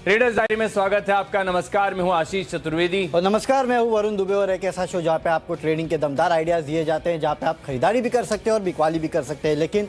Traders diary में स्वागत है आपका। नमस्कार, मैं हूं आशीष चतुर्वेदी। और नमस्कार, मैं हूं वरुण दुबे। और एक ऐसा शो जहां पे आपको ट्रेडिंग के दमदार आइडियाज दिए जाते हैं, जहां पे आप खरीदारी भी कर सकते हैं और बिकवाली भी कर सकते हैं। लेकिन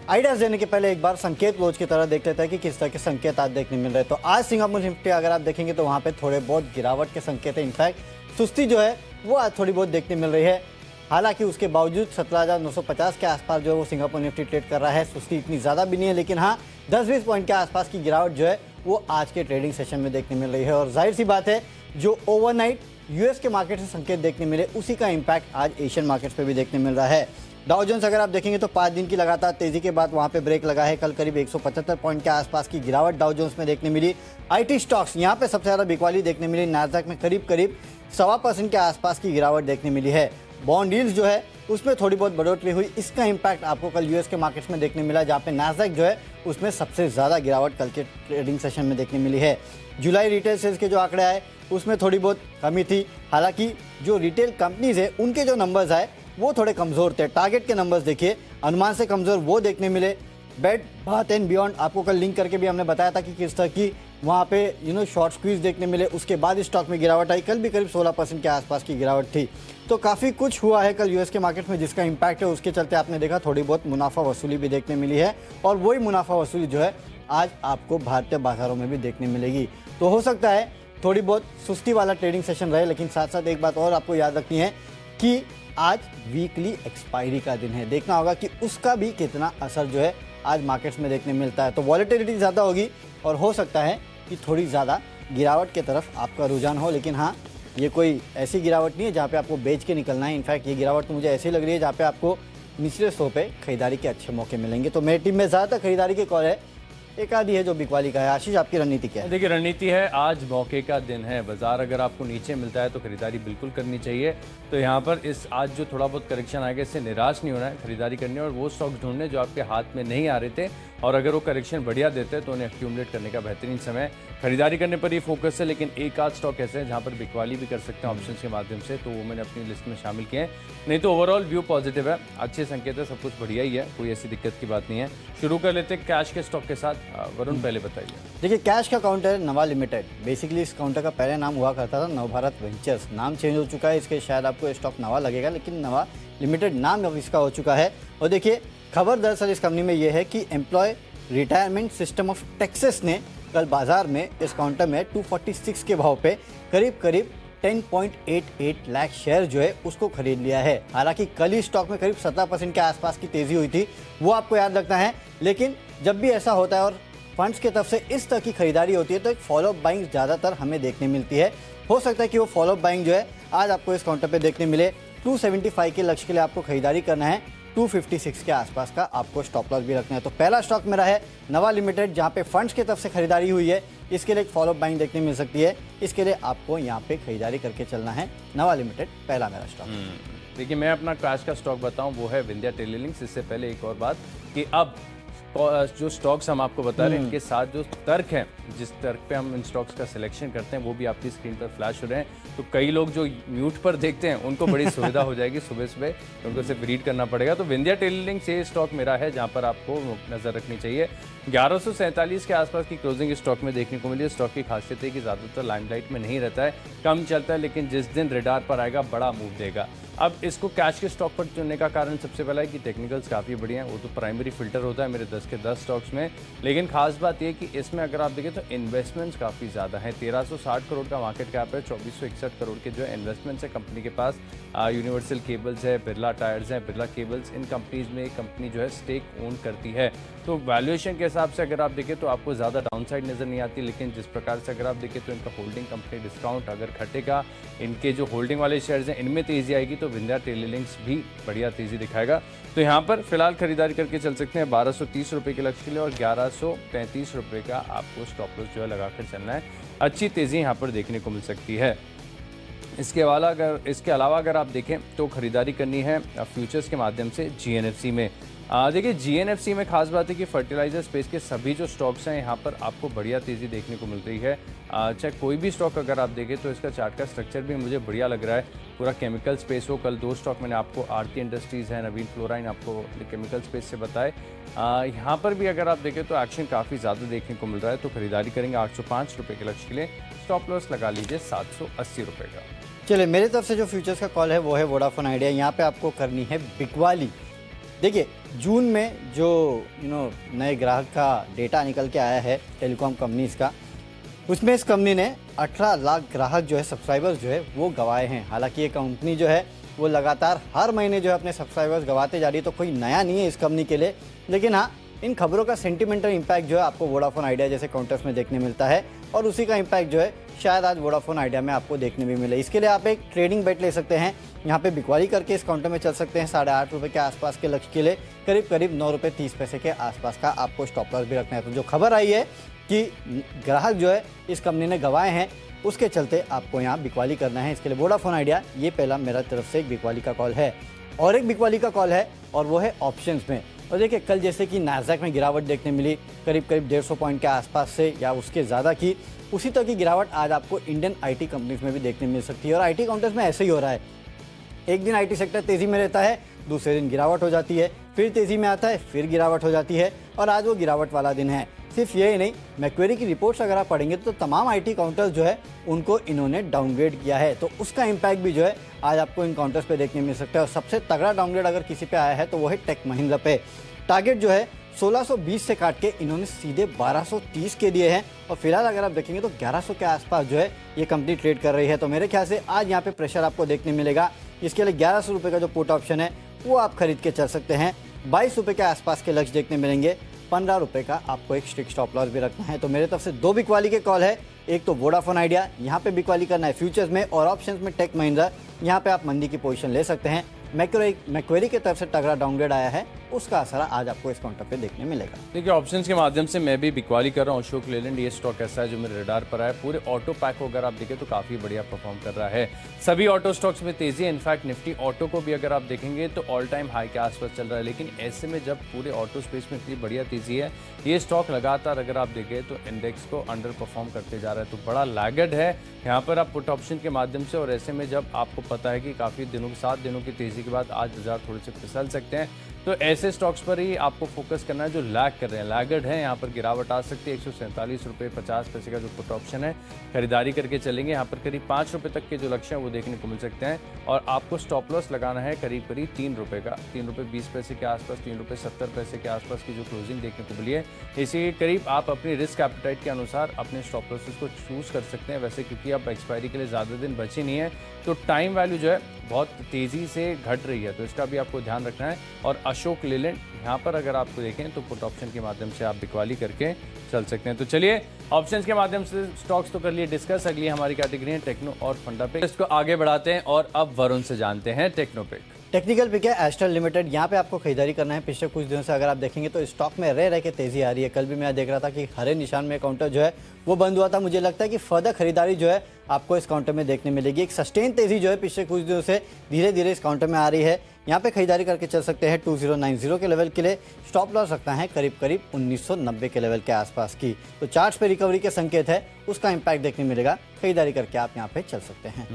आइडियाज देने के पहले एक बार संकेत वॉच की तरह देख लेते हैं कि किस तरह के संकेत आज देखने मिल रहे हैं। तो आज सिंगापुर निफ्टी अगर आप देखेंगे तो वहाँ पे थोड़े बहुत गिरावट के संकेत है। इनफैक्ट सुस्ती जो है वो आज थोड़ी बहुत देखने मिल रही है। हालांकि उसके बावजूद 17,950 के आसपास जो है वो सिंगापुर निफ्टी ट्रेड कर रहा है। सुस्ती इतनी ज़्यादा भी नहीं है, लेकिन हाँ 10-20 पॉइंट के आसपास की गिरावट जो है वो आज के ट्रेडिंग सेशन में देखने मिल रही है। और जाहिर सी बात है, जो ओवरनाइट यूएस के मार्केट से संकेत देखने मिले उसी का इम्पैक्ट आज एशियन मार्केट्स पे भी देखने मिल रहा है। डाउ जोन्स अगर आप देखेंगे तो 5 दिन की लगातार तेजी के बाद वहां पे ब्रेक लगा है। कल करीब 175 पॉइंट के आसपास की गिरावट डाउ जोन्स में देखने मिली। आईटी स्टॉक्स यहां पे सबसे ज़्यादा बिकवाली देखने मिली। नास्डैक में करीब 1.25% के आसपास की गिरावट देखने मिली है। बॉन्ड यील्ड्स जो है उसमें थोड़ी बहुत बढ़ोतरी हुई। इसका इम्पैक्ट आपको कल यूएस के मार्केट्स में देखने मिला, जहाँ पे नास्डैक जो है उसमें सबसे ज़्यादा गिरावट कल के ट्रेडिंग सेशन में देखने मिली है। जुलाई रिटेल सेल्स के जो आंकड़े आए उसमें थोड़ी बहुत कमी थी। हालांकि जो रिटेल कंपनीज है उनके जो नंबर्स आए वो थोड़े कमज़ोर थे। टारगेट के नंबर्स देखिए, अनुमान से कमज़ोर वो देखने मिले। बेड बाथ एंड बियॉन्ड आपको कल लिंक करके भी हमने बताया था कि किस तरह की वहाँ पे शॉर्ट स्क्वीज देखने मिले। उसके बाद स्टॉक में गिरावट आई। कल भी करीब 16% के आसपास की गिरावट थी। तो काफ़ी कुछ हुआ है कल यूएस के मार्केट में, जिसका इम्पैक्ट है उसके चलते आपने देखा थोड़ी बहुत मुनाफा वसूली भी देखने मिली है। और वही मुनाफा वसूली जो है आज आपको भारतीय बाजारों में भी देखने मिलेगी। तो हो सकता है थोड़ी बहुत सुस्ती वाला ट्रेडिंग सेशन रहे, लेकिन साथ साथ एक बात और आपको याद रखनी है कि आज वीकली एक्सपायरी का दिन है। देखना होगा कि उसका भी कितना असर जो है आज मार्केट्स में देखने मिलता है। तो वॉलेटिलिटी ज़्यादा होगी और हो सकता है कि थोड़ी ज़्यादा गिरावट की तरफ आपका रुझान हो। लेकिन हाँ, ये कोई ऐसी गिरावट नहीं है जहाँ पे आपको बेच के निकलना है। इनफैक्ट ये गिरावट तो मुझे ऐसी लग रही है जहाँ पे आपको निचले सौ पे खरीदारी के अच्छे मौके मिलेंगे। तो मेरी टीम में ज़्यादातर खरीदारी के कॉल है, एक आधी है जो बिकवाली का है। आशीष, आपकी रणनीति क्या है? देखिए, रणनीति है आज मौके का दिन है। बाजार अगर आपको नीचे मिलता है तो खरीदारी बिल्कुल करनी चाहिए। तो यहाँ पर इस आज जो थोड़ा बहुत करेक्शन आएगा इससे निराश नहीं होना है, खरीदारी करनी है और वो स्टॉक्स ढूंढने जो आपके हाथ में नहीं आ रहे थे, और अगर वो करेक्शन बढ़िया देते हैं तो उन्हें एक्यूमुलेट करने का बेहतरीन समय। खरीदारी करने पर ही फोकस है, लेकिन एक आध स्टॉक ऐसे हैं जहाँ पर बिकवाली भी कर सकते हैं ऑप्शन के माध्यम से, तो वो मैंने अपनी लिस्ट में शामिल किए हैं। नहीं तो ओवरऑल व्यू पॉजिटिव है, अच्छे संकेत है, सब कुछ बढ़िया ही है, कोई ऐसी दिक्कत की बात नहीं है। शुरू कर लेते हैं कैश के स्टॉक के साथ। वरुण, पहले बताइए। देखिए, कैश का काउंटर है नवा लिमिटेड। बेसिकली इस काउंटर का पहले नाम हुआ करता था नवभारत वेंचर्स। नाम चेंज हो चुका है, इसके शायद आपको स्टॉक नवा लगेगा, लेकिन नवा लिमिटेड नाम अब इसका हो चुका है। और देखिए, खबर दरअसल इस कंपनी में यह है कि employ retirement system of Texas ने कल बाजार में इस काउंटर में 246 के भाव पे करीब 10.88 लाख शेयर जो है उसको खरीद लिया है। हालांकि कल ही स्टॉक में करीब 17% के आसपास की तेजी हुई थी, वो आपको याद रखना है। लेकिन जब भी ऐसा होता है और फंड्स की तरफ से इस तरह की खरीदारी होती है तो एक फॉलोअप बाइंग ज़्यादातर हमें देखने मिलती है। हो सकता है कि वो फॉलोअप बाइंग जो है आज आपको इस काउंटर पे देखने मिले। 275 के लक्ष्य के लिए आपको खरीदारी करना है। 256 के आसपास का आपको स्टॉप लॉस भी रखना है। तो पहला स्टॉक मेरा है नवा लिमिटेड, जहाँ पे फंड्स की तरफ से खरीदारी हुई है। इसके लिए एक फॉलोअप बाइंग देखने मिल सकती है। इसके लिए आपको यहाँ पे खरीदारी करके चलना है। नवा लिमिटेड पहला मेरा स्टॉक। देखिए, मैं अपना कैश का स्टॉक बताऊं, वो है विंध्या टेलीलिंक्स। इससे पहले एक और बात कि अब जो स्टॉक्स हम आपको बता रहे हैं इनके साथ जो तर्क है, जिस तर्क पे हम इन स्टॉक्स का सिलेक्शन करते हैं वो भी आपकी स्क्रीन पर फ्लैश हो रहे हैं। तो कई लोग जो म्यूट पर देखते हैं उनको बड़ी सुविधा हो जाएगी, सुबह सुबह उनको सिर्फ रीड करना पड़ेगा। तो विंध्या टेलीलिंक्स ये स्टॉक मेरा है जहाँ पर आपको नज़र रखनी चाहिए। 1147 के आसपास की क्लोजिंग स्टॉक में देखने को मिली। स्टॉक की खासियत है कि ज़्यादातर लाइमलाइट में नहीं रहता है, कम चलता है, लेकिन जिस दिन रेडार पर आएगा बड़ा मूव देगा। अब इसको कैश के स्टॉक पर चुनने का कारण सबसे पहला है कि टेक्निकल्स काफ़ी बढ़िया हैं। वो तो प्राइमरी फिल्टर होता है मेरे 10 के 10 स्टॉक्स में, लेकिन खास बात यह कि इसमें अगर आप देखें तो इन्वेस्टमेंट्स काफ़ी ज़्यादा हैं। 1360 करोड़ का मार्केट कैप है, 2461 करोड़ के जो है इन्वेस्टमेंट्स है कंपनी के पास। यूनिवर्सल केबल्स है, बिरला टायर्स हैं, बिरला केबल्स, इन कंपनीज में कंपनी जो है स्टेक ओन करती है। तो वैल्यूएशन के हिसाब से अगर आप देखें तो आपको ज़्यादा डाउनसाइड नज़र नहीं आती, लेकिन जिस प्रकार से अगर आप देखें तो इनका होल्डिंग कंपनी डिस्काउंट अगर घटेगा, इनके जो होल्डिंग वाले शेयर्स हैं इनमें तेज़ी आएगी, तो विंध्या टेलीलिंक्स भी बढ़िया तेज़ी दिखाएगा। तो यहाँ पर फिलहाल खरीदारी करके चल सकते हैं 1230 रुपये के लक्ष्य के लिए, और 1135 रुपये का आपको स्टॉप लॉस जो है लगाकर चलना है। अच्छी तेज़ी यहाँ पर देखने को मिल सकती है। इसके अलावा अगर आप देखें तो खरीदारी करनी है फ्यूचर्स के माध्यम से जीएनएफसी में। देखिए जीएनएफसी में खास बात है कि फर्टिलाइजर स्पेस के सभी जो स्टॉक्स हैं यहाँ पर आपको बढ़िया तेज़ी देखने को मिल रही है। चाहे कोई भी स्टॉक अगर आप देखें तो इसका चार्ट का स्ट्रक्चर भी मुझे बढ़िया लग रहा है। पूरा केमिकल स्पेस हो, कल 2 स्टॉक मैंने आपको आरती इंडस्ट्रीज़ है, नवीन फ्लोराइन आपको केमिकल स्पेस से बताए। यहाँ पर भी अगर आप देखें तो एक्शन काफ़ी ज़्यादा देखने को मिल रहा है, तो खरीदारी करेंगे 805 रुपये के लक्ष्य के लिए। स्टॉप लॉस लगा लीजिए 780 रुपये का। चलिए मेरी तरफ से जो फ्यूचर्स का कॉल है वो है वोडाफोन आइडिया। यहाँ पे आपको करनी है बिकवाली। देखिए जून में जो नए ग्राहक का डेटा निकल के आया है टेलीकॉम कंपनीज का, उसमें इस कंपनी ने 18 लाख ग्राहक जो है, सब्सक्राइबर्स जो है वो गंवाए हैं। हालांकि ये कंपनी जो है वो लगातार हर महीने जो है अपने सब्सक्राइबर्स गंवाते जा रही है, तो कोई नया नहीं है इस कंपनी के लिए। लेकिन हाँ, इन खबरों का सेंटिमेंटल इम्पैक्ट जो है आपको वोडाफोन आइडिया जैसे काउंटर्स में देखने मिलता है, और उसी का इम्पैक्ट जो है शायद आज वोडाफोन आइडिया में आपको देखने भी मिले। इसके लिए आप एक ट्रेडिंग बेट ले सकते हैं। यहाँ पे बिकवाली करके इस काउंटर में चल सकते हैं 8.5 रुपये के आसपास के लक्ष्य के लिए। करीब करीब 9 रुपये 30 पैसे के आसपास का आपको स्टॉप लॉस भी रखना है। तो जो खबर आई है कि ग्राहक जो है इस कंपनी ने गंवाए हैं, उसके चलते आपको यहाँ बिकवाली करना है। इसके लिए वोडाफोन आइडिया, ये पहला मेरा तरफ से एक बिकवाली का कॉल है। और एक बिकवाली का कॉल है और वो है ऑप्शंस में। और देखिए कल जैसे कि नाज़डैक में गिरावट देखने मिली करीब करीब 150 पॉइंट के आसपास से या उसके ज़्यादा की, उसी तरह की गिरावट आज आपको इंडियन आईटी कंपनीज में भी देखने मिल सकती है। और आईटी काउंटर्स में ऐसे ही हो रहा है, एक दिन आईटी सेक्टर तेज़ी में रहता है, दूसरे दिन गिरावट हो जाती है, फिर तेज़ी में आता है, फिर गिरावट हो जाती है, और आज वो गिरावट वाला दिन है। सिर्फ यही नहीं, मैक्वेरी की रिपोर्ट्स अगर आप पढ़ेंगे तो तमाम आईटी काउंटर्स जो है उनको इन्होंने डाउनग्रेड किया है, तो उसका इम्पैक्ट भी जो है आज आपको इन काउंटर्स पे देखने मिल सकता है। और सबसे तगड़ा डाउनग्रेड अगर किसी पे आया है तो वो है टेक महिंद्रा पे। टारगेट जो है 1620 से काट के इन्होंने सीधे 1230 के दिए हैं, और फिलहाल अगर आप देखेंगे तो 1100 के आसपास जो है ये कंपनी ट्रेड कर रही है। तो मेरे ख्याल से आज यहाँ पे प्रेशर आपको देखने मिलेगा। इसके लिए 1100 रुपये का जो पुट ऑप्शन है वो आप खरीद के चल सकते हैं। 22 रुपये के आसपास के लक्ष्य देखने मिलेंगे। 15 रुपये का आपको एक स्ट्रिक्ट स्टॉप लॉस भी रखना है। तो मेरे तरफ से 2 बिकवाली के कॉल है। एक तो वोडाफोन आइडिया, यहाँ पे बिकवाली करना है फ्यूचर्स में, और ऑप्शंस में टेक महिंद्रा, यहाँ पे आप मंदी की पोजीशन ले सकते हैं। मैक्वेरी की तरफ से तगड़ा डाउनग्रेड आया है, उसका असर आज आपको इस काउंटर पे देखने मिलेगा। देखिए ऑप्शंस के माध्यम से मैं भी बिकवाली कर रहा हूँ। अशोक लेलैंड ये स्टॉक ऐसा है जो मेरे रडार पर है। पूरे ऑटो पैक को अगर आप देखें तो काफ़ी बढ़िया परफॉर्म कर रहा है। सभी ऑटो स्टॉक्स में तेजी है। इनफैक्ट निफ्टी ऑटो को भी अगर आप देखेंगे तो ऑल टाइम हाई के आसपास चल रहा है। लेकिन ऐसे में जब पूरे ऑटो स्पेस में इतनी बढ़िया तेजी है, ये स्टॉक लगातार अगर आप देखें तो इंडेक्स को अंडर परफॉर्म करते जा रहा है, तो बड़ा लैगर्ड है यहाँ पर आप पुट ऑप्शन के माध्यम से। और ऐसे में जब आपको पता है कि काफ़ी दिनों 7 दिनों की तेजी के बाद आज बाजार थोड़े से फिसल सकते हैं, तो ऐसे स्टॉक्स पर ही आपको फोकस करना है जो लैग कर रहे हैं, लैगर्ड है। यहाँ पर गिरावट आ सकती है। 147 रुपये 50 पैसे का जो पुट ऑप्शन है, खरीदारी करके चलेंगे। यहाँ पर करीब 5 रुपये तक के जो लक्ष्य हैं वो देखने को मिल सकते हैं। और आपको स्टॉप लॉस लगाना है करीब करीब 3 रुपये का, 3 रुपये 20 पैसे के आसपास, 3 रुपये 70 पैसे के आसपास की जो क्लोजिंग देखने को मिली है। इसी करीब आप अपनी रिस्क एपेटाइट के अनुसार अपने स्टॉप लॉसेस को चूज़ कर सकते हैं। वैसे क्योंकि अब एक्सपायरी के लिए ज़्यादा दिन बचे नहीं है, तो टाइम वैल्यू जो है बहुत तेज़ी से घट रही है, तो इसका भी आपको ध्यान रखना है। और अशोक लेलैंड यहाँ पर अगर आपको देखें तो पुट ऑप्शन के माध्यम से आप बिकवाली करके चल सकते हैं। तो चलिए ऑप्शंस के माध्यम से स्टॉक्स तो कर लिए डिस्कस। अगली हमारी कैटेगरी है टेक्नो और फंडा पे। इसको आगे बढ़ाते हैं और अब वरुण से जानते हैं टेक्नो पे। टेक्निकल पिक है एस्ट्रल लिमिटेड, यहाँ पे आपको खरीदारी करना है। पिछले कुछ दिनों से अगर आप देखेंगे तो स्टॉक में रह के तेजी आ रही है। कल भी मैं देख रहा था कि हरे निशान में काउंटर जो है वो बंद हुआ था। मुझे लगता है कि फर्दर खरीदारी जो है आपको इस काउंटर में देखने मिलेगी। एक सस्टेन तेजी जो है पिछले कुछ दिनों से धीरे धीरे इस काउंटर में आ रही है। यहाँ पे खरीदारी करके चल सकते हैं 2090 के लेवल के लिए। स्टॉप लॉस रखना है करीब करीब 1990 के लेवल के आसपास की। तो चार्ट्स पे रिकवरी के संकेत है, उसका इम्पैक्ट देखने मिलेगा। खरीदारी करके आप यहाँ पे चल सकते हैं।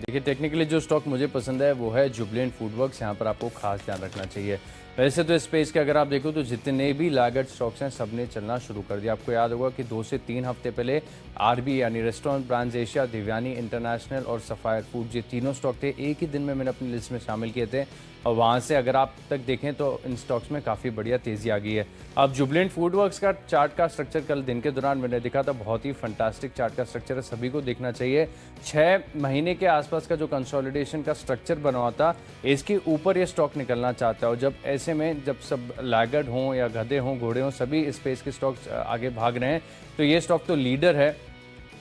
देखिए टेक्निकली जो स्टॉक मुझे पसंद है वो है जुबिलेंट फूडवर्क्स। यहाँ पर आपको खास ध्यान रखना चाहिए। वैसे तो स्पेस के अगर आप देखो तो जितने भी लागत स्टॉक्स हैं सब ने चलना शुरू कर दिया। आपको याद होगा कि 2 से 3 हफ्ते पहले आरबी यानी restaurant brands Asia, Divyani international और सफायर फूड, ये तीनों स्टॉक थे, एक ही दिन में मैंने अपनी लिस्ट में शामिल किए थे। और वहाँ से अगर आप तक देखें तो इन स्टॉक्स में काफ़ी बढ़िया तेज़ी आ गई है। अब जुबिलेंट फूडवर्क्स का चार्ट का स्ट्रक्चर कल दिन के दौरान मैंने देखा था, बहुत ही फंटास्टिक चार्ट का स्ट्रक्चर है, सभी को देखना चाहिए। 6 महीने के आसपास का जो कंसोलिडेशन का स्ट्रक्चर बना हुआ था, इसके ऊपर ये स्टॉक निकलना चाहता है। और जब ऐसे में जब सब लैगर्ड हों या गधे हों, घोड़े हों, सभी स्पेस के स्टॉक्स आगे भाग रहे हैं, तो ये स्टॉक तो लीडर है।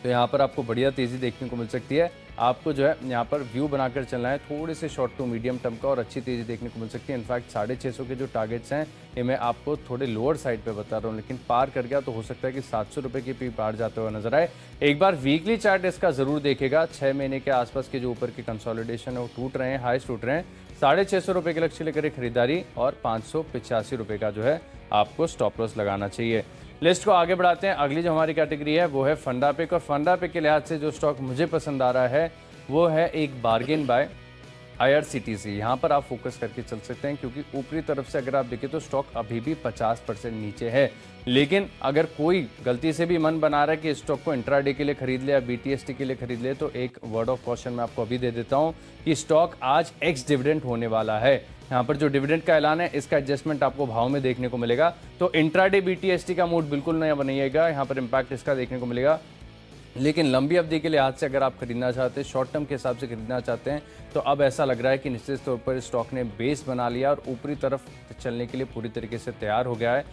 तो यहाँ पर आपको बढ़िया तेज़ी देखने को मिल सकती है। आपको जो है यहाँ पर व्यू बनाकर चलना है, थोड़े से शॉर्ट टू मीडियम टर्म का, और अच्छी तेज़ी देखने को मिल सकती है। इनफैक्ट 650 के जो टारगेट्स हैं ये मैं आपको थोड़े लोअर साइड पे बता रहा हूँ, लेकिन पार कर गया तो हो सकता है कि 700 रुपये की भी पार जाते हुए नजर आए। एक बार वीकली चार्ट इसका ज़रूर देखेगा। 6 महीने के आसपास के जो ऊपर के कंसोलिडेशन है वो टूट रहे हैं, हाईस टूट रहे हैं। ₹650 के लक्ष्य लेकर खरीदारी और ₹585 का जो है आपको स्टॉप लॉस लगाना चाहिए। लिस्ट को आगे बढ़ाते हैं। अगली जो हमारी कैटेगरी है वो है फंडा पिक, और फंडा पिक के लिहाज से जो स्टॉक मुझे पसंद आ रहा है वो है एक बार्गेन बाय IRCTC। यहाँ पर आप फोकस करके चल सकते हैं, क्योंकि ऊपरी तरफ से अगर आप देखें तो स्टॉक अभी भी 50% नीचे है। लेकिन अगर कोई गलती से भी मन बना रहा है कि स्टॉक को इंट्राडे के लिए खरीद ले या BTST के लिए खरीद ले, तो एक वर्ड ऑफ कॉशन मैं आपको अभी दे देता हूँ कि स्टॉक आज एक्स डिविडेंड होने वाला है। यहाँ पर जो डिविडेंड का ऐलान है इसका एडजस्टमेंट आपको भाव में देखने को मिलेगा, तो इंट्राडे BTST का मूड बिल्कुल नया बनाइएगा, यहाँ पर इंपैक्ट इसका देखने को मिलेगा। लेकिन लंबी अवधि के लिहाज से अगर आप खरीदना चाहते हैं, शॉर्ट टर्म के हिसाब से खरीदना चाहते हैं, तो अब ऐसा लग रहा है कि निश्चित तौर पर स्टॉक ने बेस बना लिया और ऊपरी तरफ चलने के लिए पूरी तरीके से तैयार हो गया है।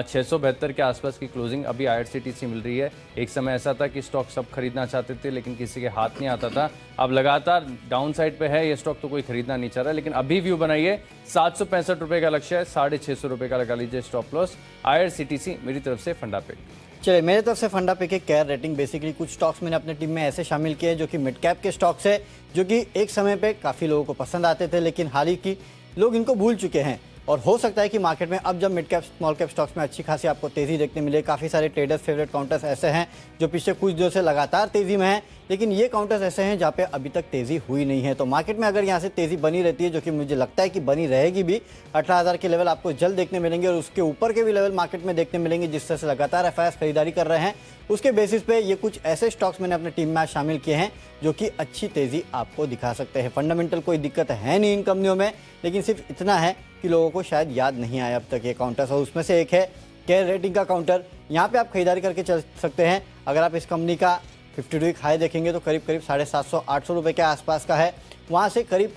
672 के आसपास की क्लोजिंग अभी IRCTC मिल रही है। एक समय ऐसा था कि स्टॉक सब खरीदना चाहते थे लेकिन किसी के हाथ नहीं आता था। अब लगातार डाउन साइड पे है ये स्टॉक, तो कोई खरीदना नहीं चाह रहा। लेकिन अभी व्यू बनाइए, ₹765 का लक्ष्य है, ₹650 का लगा लीजिए स्टॉप लॉस। IRCTC मेरी तरफ से फंडा पे। चलिए, मेरे तरफ से फंडा पे के केयर रेटिंग बेसिकली कुछ स्टॉक्स मैंने अपने टीम में ऐसे शामिल किए हैं जो कि मिड कैप के स्टॉक्स है, जो कि एक समय पे काफ़ी लोगों को पसंद आते थे, लेकिन हाल ही की लोग इनको भूल चुके हैं। और हो सकता है कि मार्केट में अब जब mid cap small cap stocks में अच्छी खासी आपको तेज़ी देखने मिले। काफ़ी सारे ट्रेडर्स फेवरेट काउंटर्स ऐसे हैं जो पिछले कुछ दिनों से लगातार तेज़ी में हैं, लेकिन ये काउंटर्स ऐसे हैं जहाँ पे अभी तक तेज़ी हुई नहीं है। तो मार्केट में अगर यहाँ से तेज़ी बनी रहती है, जो कि मुझे लगता है कि बनी रहेगी भी, 18,000 के लेवल आपको जल्द देखने मिलेंगे और उसके ऊपर के भी लेवल मार्केट में देखने मिलेंगे, जिस तरह से लगातार FIs खरीदारी कर रहे हैं। उसके बेसिस पे ये कुछ ऐसे स्टॉक्स मैंने अपने टीम में आज शामिल किए हैं जो कि अच्छी तेज़ी आपको दिखा सकते हैं। फंडामेंटल कोई दिक्कत है नहीं इन कंपनियों में, लेकिन सिर्फ इतना है कि लोगों को शायद याद नहीं आया अब तक ये काउंटर्स, और उसमें से एक है केयर रेटिंग का काउंटर। यहाँ पे आप खरीदारी करके चल सकते हैं। अगर आप इस कंपनी का 52 वीक हाई देखेंगे तो करीब 750-800 रुपये के आसपास का है। वहाँ से करीब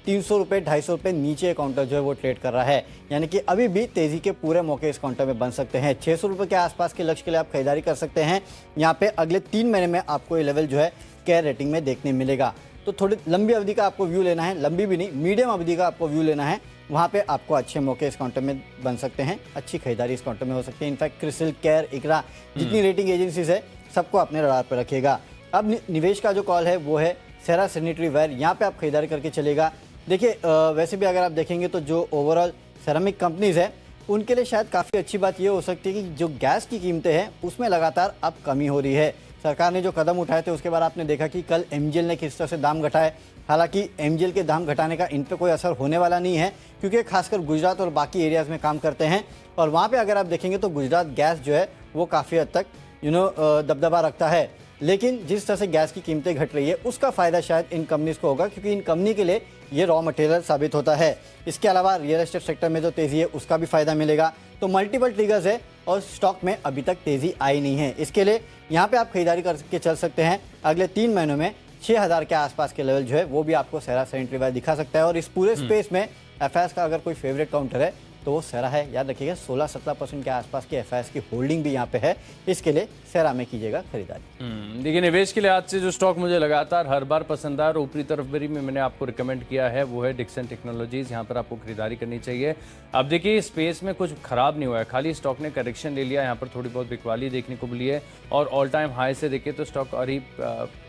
300 रुपये 250 रुपये नीचे काउंटर जो है वो ट्रेड कर रहा है, यानी कि अभी भी तेज़ी के पूरे मौके इस काउंटर में बन सकते हैं। 600 रुपये के आसपास के लक्ष्य के लिए आप खरीदारी कर सकते हैं। यहाँ पे अगले 3 महीने में आपको ये लेवल जो है केयर रेटिंग में देखने मिलेगा। तो थोड़ी लंबी अवधि का आपको व्यू लेना है, लंबी भी नहीं मीडियम अवधि का आपको व्यू लेना है, वहाँ पे आपको अच्छे मौके इस काउंटर में बन सकते हैं, अच्छी खरीदारी इस काउंटर में हो सकती है। इनफैक्ट क्रिसिल, केयर, इकरा जितनी रेटिंग एजेंसीज है सबको अपने रडार पर रखिएगा। अब निवेश का जो कॉल है वो है सेरा सैनिटरी वेयर, यहाँ पे आप खरीदारी करके चलेगा। देखिए, वैसे भी अगर आप देखेंगे तो जो ओवरऑल सेरामिक कंपनीज है उनके लिए शायद काफ़ी अच्छी बात ये हो सकती है कि जो गैस की कीमतें हैं उसमें लगातार अब कमी हो रही है। सरकार ने जो कदम उठाए थे उसके बाद आपने देखा कि कल MGL ने किस तरह से दाम घटाए। हालांकि MGL के दाम घटाने का इन पर कोई असर होने वाला नहीं है, क्योंकि खासकर गुजरात और बाकी एरियाज़ में काम करते हैं, और वहाँ पे अगर आप देखेंगे तो गुजरात गैस जो है वो काफ़ी हद तक दबदबा रखता है। लेकिन जिस तरह से गैस की कीमतें घट रही है उसका फ़ायदा शायद इन कंपनीज़ को होगा, क्योंकि इन कंपनी के लिए ये रॉ मटेरियल साबित होता है। इसके अलावा रियल एस्टेट सेक्टर में जो तेज़ी है उसका भी फ़ायदा मिलेगा। तो मल्टीपल ट्रिगर्स है और स्टॉक में अभी तक तेज़ी आई नहीं है। इसके लिए यहाँ पे आप खरीदारी करके चल सकते हैं। अगले 3 महीनों में 6,000 के आसपास के लेवल जो है वो भी आपको सेरा सैनिटरी वेयर दिखा सकता है। और इस पूरे स्पेस में FIs का अगर कोई फेवरेट काउंटर है तो वो सेरा है। याद रखिएगा 16-17% के आसपास की FIs की होल्डिंग भी यहाँ पे है, इसके लिए सेरा में कीजिएगा खरीदारी। देखिए, निवेश के लिहाज से जो स्टॉक मुझे लगातार हर बार पसंद आया और ऊपरी तरफ भी में मैंने आपको रिकमेंड किया है वो है डिक्सन टेक्नोलॉजीज। यहाँ पर आपको खरीदारी करनी चाहिए। अब देखिए, स्पेस में कुछ खराब नहीं हुआ है, खाली स्टॉक ने करेक्शन ले लिया। यहाँ पर थोड़ी बहुत बिकवाली देखने को मिली है और ऑल टाइम हाई से देखें तो स्टॉक करीब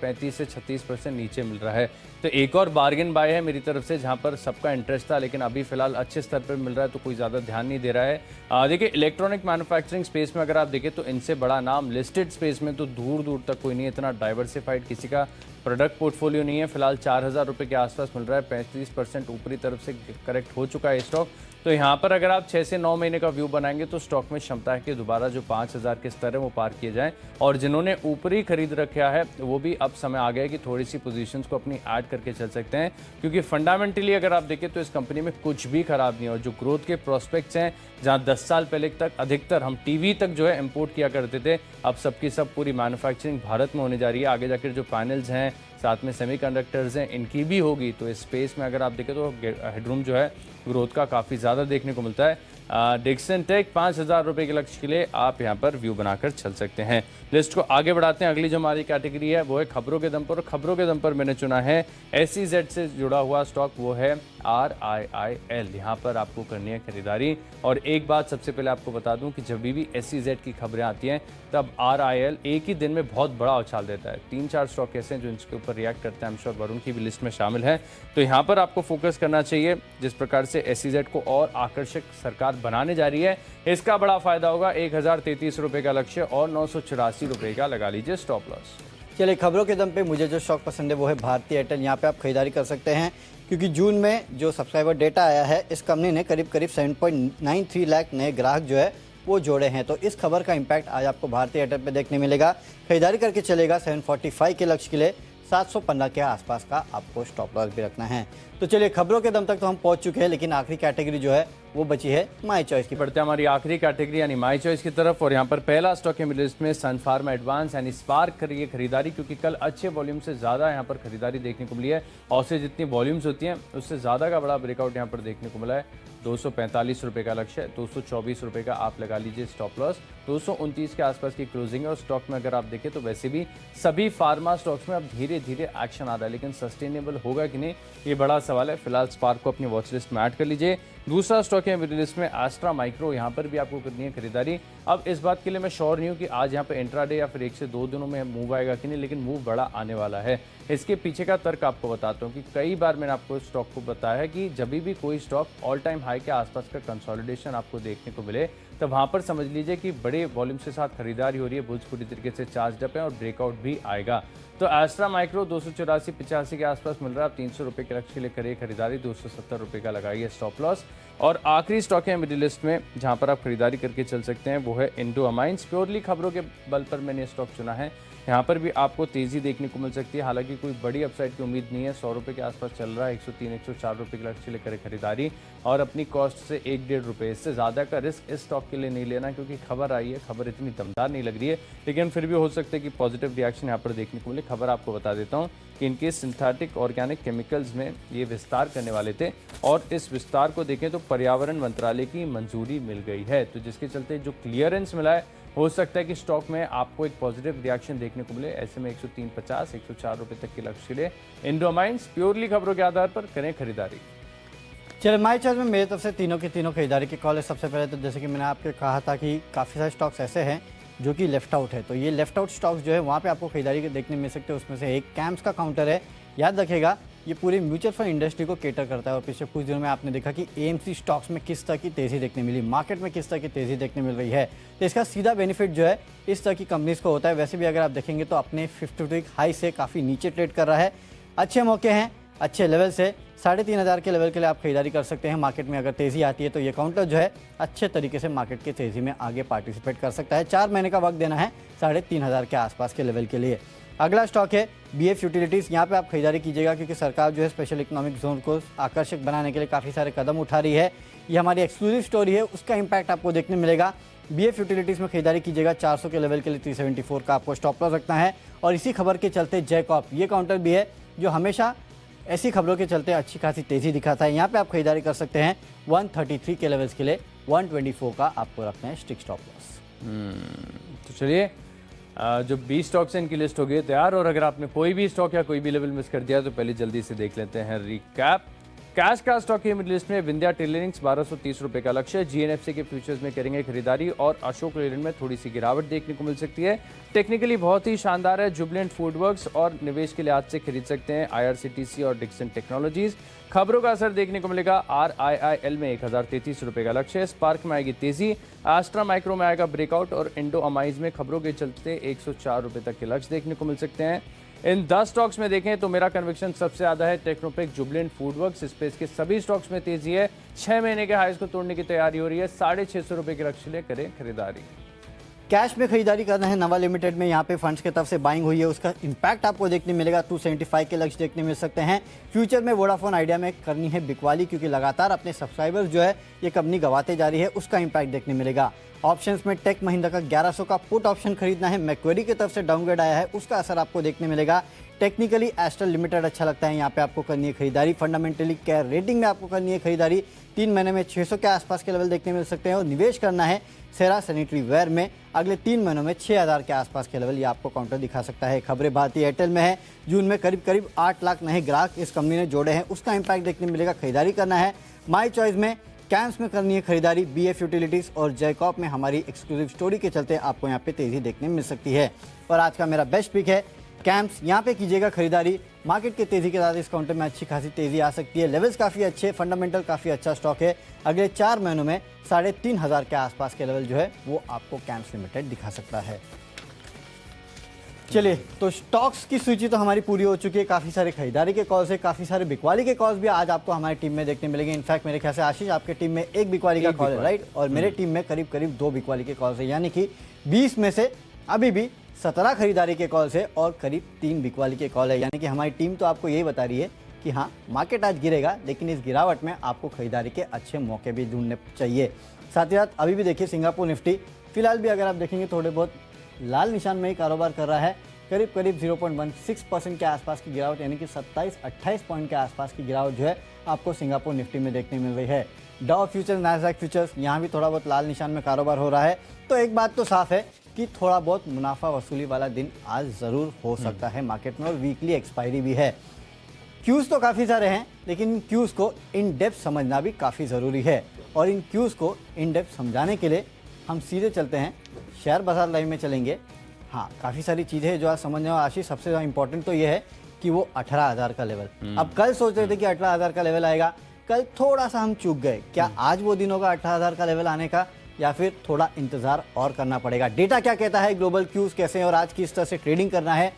35 से 36% नीचे मिल रहा है। तो एक और बार्गेन बाय है मेरी तरफ से, जहाँ पर सबका इंटरेस्ट था, लेकिन अभी फिलहाल अच्छे स्तर पर मिल रहा है तो कोई ज़्यादा ध्यान नहीं दे रहा है। देखिए, इलेक्ट्रॉनिक मैन्युफैक्चरिंग स्पेस में अगर आप देखें तो इनसे बड़ा नाम लिस्टेड स्पेस में तो दूर दूर तक कोई नहीं है। इतना डाइवर्सिफाइड किसी का प्रोडक्ट पोर्टफोलियो नहीं है। फिलहाल 4,000 रुपये के आसपास मिल रहा है, 35% ऊपरी तरफ से करेक्ट हो चुका है स्टॉक। तो यहाँ पर अगर आप 6 से 9 महीने का व्यू बनाएंगे तो स्टॉक में क्षमता है कि दोबारा जो 5,000 के स्तर है वो पार किए जाएं। और जिन्होंने ऊपरी खरीद रखा है वो भी अब समय आ गया है कि थोड़ी सी पोजीशंस को अपनी ऐड करके चल सकते हैं, क्योंकि फंडामेंटली अगर आप देखें तो इस कंपनी में कुछ भी खराब नहीं है। और जो ग्रोथ के प्रोस्पेक्ट्स हैं, जहाँ 10 साल पहले तक अधिकतर हम टीवी तक जो है इंपोर्ट किया करते थे, अब सबकी सब पूरी मैन्युफैक्चरिंग भारत में होने जा रही है। आगे जाकर जो पैनल्स हैं, साथ में सेमीकंडक्टर्स हैं, इनकी भी होगी। तो इस स्पेस में अगर आप देखें तो हेडरूम जो है ग्रोथ का काफ़ी ज़्यादा देखने को मिलता है। डिक्सन टेक 5,000 रुपये के लक्ष्य के लिए आप यहाँ पर व्यू बनाकर चल सकते हैं। लिस्ट को आगे बढ़ाते हैं। अगली जो हमारी कैटेगरी है वो है खबरों के दम पर। खबरों के दम पर मैंने चुना है SEZ से जुड़ा हुआ स्टॉक, वो है RIIL, यहाँ पर आपको करनी है खरीदारी। और एक बात सबसे पहले आपको बता दूं कि जब भी SEZ की खबरें आती हैं तब RIIL एक ही दिन में बहुत बड़ा उछाल देता है। 3-4 स्टॉक ऐसे हैं जो इसके ऊपर रिएक्ट करते हैं। I'm sure वरुण की भी लिस्ट में शामिल है। तो यहाँ पर आपको फोकस करना चाहिए। जिस प्रकार से SEZ को और आकर्षक सरकार बनाने जा रही है, इसका बड़ा फायदा होगा। 1033 रुपये का लक्ष्य और 984 रुपये का लगा लीजिए स्टॉप लॉस। चलिए, खबरों के दम पे मुझे जो स्टॉक पसंद है वो है भारती एयरटेल। यहाँ पे आप खरीदारी कर सकते हैं क्योंकि जून में जो सब्सक्राइबर डेटा आया है, इस कंपनी ने करीब 7.93 लाख नए ग्राहक जो है वो जोड़े हैं। तो इस खबर का इम्पैक्ट आज आपको भारती एयरटेल पे देखने मिलेगा। खरीदारी करके चलेगा 745 के लक्ष्य के लिए 715 के आसपास का आपको स्टॉप लॉस भी रखना है। तो चलिए, खबरों के दम तक तो हम पहुंच चुके हैं, लेकिन आखिरी कैटेगरी जो है वो बची है माई चॉइस की। बढ़ते हैं हमारी आखिरी कैटेगरी यानी माई चॉइस की तरफ। और यहाँ पर पहला स्टॉक है मेरी लिस्ट में सन फार्मा एडवांस यानी स्पार्क करिए खरीदारी, क्योंकि कल अच्छे वॉल्यूम से ज़्यादा यहाँ पर खरीदारी देखने को मिली है। और से जितनी वॉल्यूम्स होती हैं उससे ज़्यादा का बड़ा ब्रेकआउट यहाँ पर देखने को मिला है। 245 रुपये का लक्ष्य है, 224 रुपये का आप लगा लीजिए स्टॉप लॉस। 229 के आसपास की क्लोजिंग है। और स्टॉक में अगर आप देखें तो वैसे भी सभी फार्मा स्टॉक्स में अब धीरे धीरे एक्शन आ रहा है, लेकिन सस्टेनेबल होगा कि नहीं ये बड़ा सवाल है। फिलहाल स्पार्क को अपनी वॉच लिस्ट में ऐड कर लीजिए। दूसरा स्टॉक है मेरी लिस्ट में एस्ट्रा माइक्रो। यहाँ पर भी आपको करनी है खरीदारी। अब इस बात के लिए मैं श्योर नहीं हूँ कि आज यहाँ पर इंट्राडे या फिर 1 से 2 दिनों में मूव आएगा कि नहीं, लेकिन मूव बड़ा आने वाला है। इसके पीछे का तर्क आपको बताता हूँ कि कई बार मैंने आपको स्टॉक को बताया है कि जब भी कोई स्टॉक ऑल टाइम हाई के आसपास का कंसोलिडेशन आपको देखने को मिले तो वहाँ पर समझ लीजिए कि बड़े वॉल्यूम के साथ खरीदारी हो रही है, बुल्स पूरी तरीके से चार्ज अप है और ब्रेकआउट भी आएगा। तो एस्ट्रा माइक्रो 284-85 के आसपास मिल रहा है। आप 300 रुपये के लक्ष्य के लिए करिए खरीदारी। 270 रुपये का लगाइए स्टॉप लॉस। और आखिरी स्टॉक है मेरी लिस्ट में जहाँ पर आप खरीदारी करके चल सकते हैं, वो है इंडो अमाइंस। प्योरली खबरों के बल पर मैंने स्टॉक चुना है। यहाँ पर भी आपको तेज़ी देखने को मिल सकती है, हालांकि कोई बड़ी अपसाइड की उम्मीद नहीं है। 100 रुपये के आसपास चल रहा है। 103-104 रुपये के लक्ष्य लेकर खरीदारी और अपनी कॉस्ट से 1-1.5 रुपये, इससे ज़्यादा का रिस्क इस स्टॉक के लिए नहीं लेना, क्योंकि खबर आई है, खबर इतनी दमदार नहीं लग रही है, लेकिन फिर भी हो सकता है कि पॉजिटिव रिएक्शन यहाँ पर देखने को मिले। खबर आपको बता देता हूँ कि इनके सिंथेटिक ऑर्गेनिक केमिकल्स में ये विस्तार करने वाले थे और इस विस्तार को देखें तो पर्यावरण मंत्रालय की मंजूरी मिल गई है, तो जिसके चलते जो क्लियरेंस मिला है हो सकता है कि स्टॉक में आपको एक पॉजिटिव रिएक्शन देखने को मिले। ऐसे में 103.50 104 रुपये तक के लक्ष्य के लिए इंडो अमाइंस प्योरली खबरों के आधार पर करें खरीदारी। चलिए, माई चॉइस में मेरी तरफ से तीनों की तीनों खरीदारी की कॉल है। सबसे पहले तो जैसे कि मैंने आपको कहा था कि काफ़ी सारे स्टॉक्स ऐसे हैं जो कि लेफ्ट आउट है, तो ये लेफ्ट आउट स्टॉक्स जो है वहाँ पे आपको खरीदारी के देखने मिल सकते हैं। उसमें से एक कैम्स का काउंटर है। याद रखिएगा, ये पूरी म्यूचुअल फंड इंडस्ट्री को केटर करता है। और पिछले कुछ दिनों में आपने देखा कि AMC स्टॉक्स में किस तरह की तेज़ी देखने मिली, मार्केट में किस तरह की तेज़ी देखने मिल रही है, तो इसका सीधा बेनिफिट जो है इस तरह की कंपनीज़ को होता है। वैसे भी अगर आप देखेंगे तो अपने 50 वीक हाई से काफ़ी नीचे ट्रेड कर रहा है। अच्छे मौके हैं, अच्छे लेवल से 3,500 के लेवल के लिए आप खरीदारी कर सकते हैं। मार्केट में अगर तेज़ी आती है तो ये काउंटर जो है अच्छे तरीके से मार्केट की तेज़ी में आगे पार्टिसिपेट कर सकता है। 4 महीने का वक्त देना है 3,500 के आसपास के लेवल के लिए। अगला स्टॉक है BF यूटिलिटीज़। यहाँ पे आप खरीदारी कीजिएगा क्योंकि सरकार जो है स्पेशल इकोनॉमिक जोन को आकर्षक बनाने के लिए काफ़ी सारे कदम उठा रही है। ये हमारी एक्सक्लूसिव स्टोरी है, उसका इम्पैक्ट आपको देखने मिलेगा। BF यूटिलिटीज़ में खरीदारी कीजिएगा। 400 के लेवल के लिए 374 का आपको स्टॉप लॉस रखना है। और इसी खबर के चलते जैकॉप ये काउंटर भी है जो हमेशा ऐसी खबरों के चलते अच्छी खासी तेज़ी दिखाता है। यहाँ पे आप खरीदारी कर सकते हैं 133 के लेवल्स के लिए 124 का आपको रखना है स्टिक स्टॉप लॉस। तो चलिए, जो 20 स्टॉक्स हैं इनकी लिस्ट हो गई है तैयार। और अगर आपने कोई भी स्टॉक या कोई भी लेवल मिस कर दिया तो पहले जल्दी से देख लेते हैं रिकैप। कैश का स्टॉक है मेरी लिस्ट में विंध्या टेलरिंग्स 1230 रुपये का लक्ष्य। GNFC के फ्यूचर्स में करेंगे खरीदारी और अशोक लेलैंड में थोड़ी सी गिरावट देखने को मिल सकती है। टेक्निकली बहुत ही शानदार है। जुबिलेंट फूडवर्क्स और निवेश के लिहाज से खरीद सकते हैं IRCTC और डिक्सन टेक्नोलॉजीज। खबरों का असर देखने को मिलेगा। RIIL में 1033 रुपये का लक्ष्य है। स्पार्क में आएगी तेजी, एस्ट्रा माइक्रो में आएगा ब्रेकआउट और इंडो अमाइज में खबरों के चलते 104 रुपये तक के लक्ष्य देखने को मिल सकते हैं। इन 10 स्टॉक्स में देखें तो मेरा कन्विक्शन सबसे ज़्यादा है टेक्नोपेक, जुबिलेंट फूडवर्क्स। स्पेस के सभी स्टॉक्स में तेजी है। 6 महीने के हाईज को तोड़ने की तैयारी हो रही है। 650 रुपये के लक्ष्य ले करें खरीदारी। कैश में खरीदारी करना है नवा लिमिटेड में। यहाँ पे फंड्स की तरफ से बाइंग हुई है, उसका इम्पैक्ट आपको देखने मिलेगा। 275 के लक्ष्य देखने मिल सकते हैं। फ्यूचर में वोडाफोन आइडिया में करनी है बिकवाली, क्योंकि लगातार अपने सब्सक्राइबर्स जो है ये कंपनी गंवाते जा रही है, उसका इम्पैक्ट देखने मिलेगा। ऑप्शंस में टेक महिंद्रा का 1100 का पुट ऑप्शन खरीदना है। मैक्वेरी की तरफ से डाउनग्रेड आया है, उसका असर आपको देखने मिलेगा। टेक्निकली एस्ट्रल लिमिटेड अच्छा लगता है, यहाँ पे आपको करनी है खरीदारी। फंडामेंटली केयर रेटिंग में आपको करनी है खरीदारी। 3 महीने में 600 के आसपास के लेवल देखने मिल सकते हैं और निवेश करना है सेरा सैनिटरी वेयर में अगले 3 महीनों में 6000 के आसपास के लेवल ये आपको काउंटर दिखा सकता है। खबरें भारतीय एयरटेल में है। जून में करीब 8 लाख नए ग्राहक इस कंपनी ने जोड़े हैं, उसका इंपैक्ट देखने मिलेगा। खरीदारी करना है माई चॉइस में, कैम्स में करनी है खरीदारी। बीएफ यूटिलिटीज और जयकॉप में हमारी एक्सक्लूसिव स्टोरी के चलते आपको यहाँ पे तेजी देखने मिल सकती है। और आज का मेरा बेस्ट पिक है कैम्स, यहाँ पे कीजिएगा खरीदारी। मार्केट की तेजी के साथ इस काउंटर में अच्छी खासी तेजी आ सकती है। लेवल्स काफ़ी अच्छे, फंडामेंटल काफ़ी अच्छा स्टॉक है। अगले 4 महीनों में 3500 के आसपास के लेवल जो है वो आपको कैम्स लिमिटेड दिखा सकता है। चलिए, तो स्टॉक्स की सूची तो हमारी पूरी हो चुकी है। काफ़ी सारे खरीदारी के कॉल्स है, काफ़ी सारे बिकवाली के कॉल्स भी आज आपको हमारी टीम में देखने मिलेंगे। इनफैक्ट मेरे ख्याल से आशीष आपके टीम में एक बिकवाली का कॉल है, राइट? और मेरे टीम में करीब 2 बिकवाली के कॉल्स है, यानी कि 20 में से अभी भी 17 खरीदारी के कॉल्स है और करीब 3 बिकवाली के कॉल है। यानी कि हमारी टीम तो आपको यही बता रही है कि हाँ, मार्केट आज गिरेगा, लेकिन इस गिरावट में आपको खरीदारी के अच्छे मौके भी ढूंढने चाहिए। साथ ही साथ अभी भी देखिए सिंगापुर निफ्टी फिलहाल भी अगर आप देखेंगे थोड़े बहुत लाल निशान में ही कारोबार कर रहा है। करीब 0.16% के आसपास की गिरावट, यानी कि 27-28 पॉइंट के आसपास की गिरावट जो है आपको सिंगापुर निफ्टी में देखने मिल रही है। डाउ फ्यूचर्स, नैस्डैक फ्यूचर्स, यहाँ भी थोड़ा बहुत लाल निशान में कारोबार हो रहा है। तो एक बात तो साफ है कि थोड़ा बहुत मुनाफा वसूली वाला दिन आज ज़रूर हो सकता है मार्केट में, और वीकली एक्सपायरी भी है। क्यूज़ तो काफ़ी सारे हैं, लेकिन क्यूज़ को इन डेप्थ समझना भी काफ़ी ज़रूरी है। और इन क्यूज़ को इन डेप्थ समझाने के लिए हम सीधे चलते हैं शेयर बाजार लाइव में चलेंगे। हाँ, काफ़ी सारी चीज़ें हैं जो आज समझने में। आशीष, सबसे ज़्यादा इंपॉर्टेंट तो ये है कि वो 18,000 का लेवल। अब कल सोच रहे थे कि 18,000 का लेवल आएगा, कल थोड़ा सा हम चूक गए। क्या आज वो दिन होगा 18,000 का लेवल आने का, या फिर थोड़ा इंतजार और करना पड़ेगा? डेटा क्या कहता है, ग्लोबल क्यूज कैसे हैं और आज किस तरह से ट्रेडिंग करना है?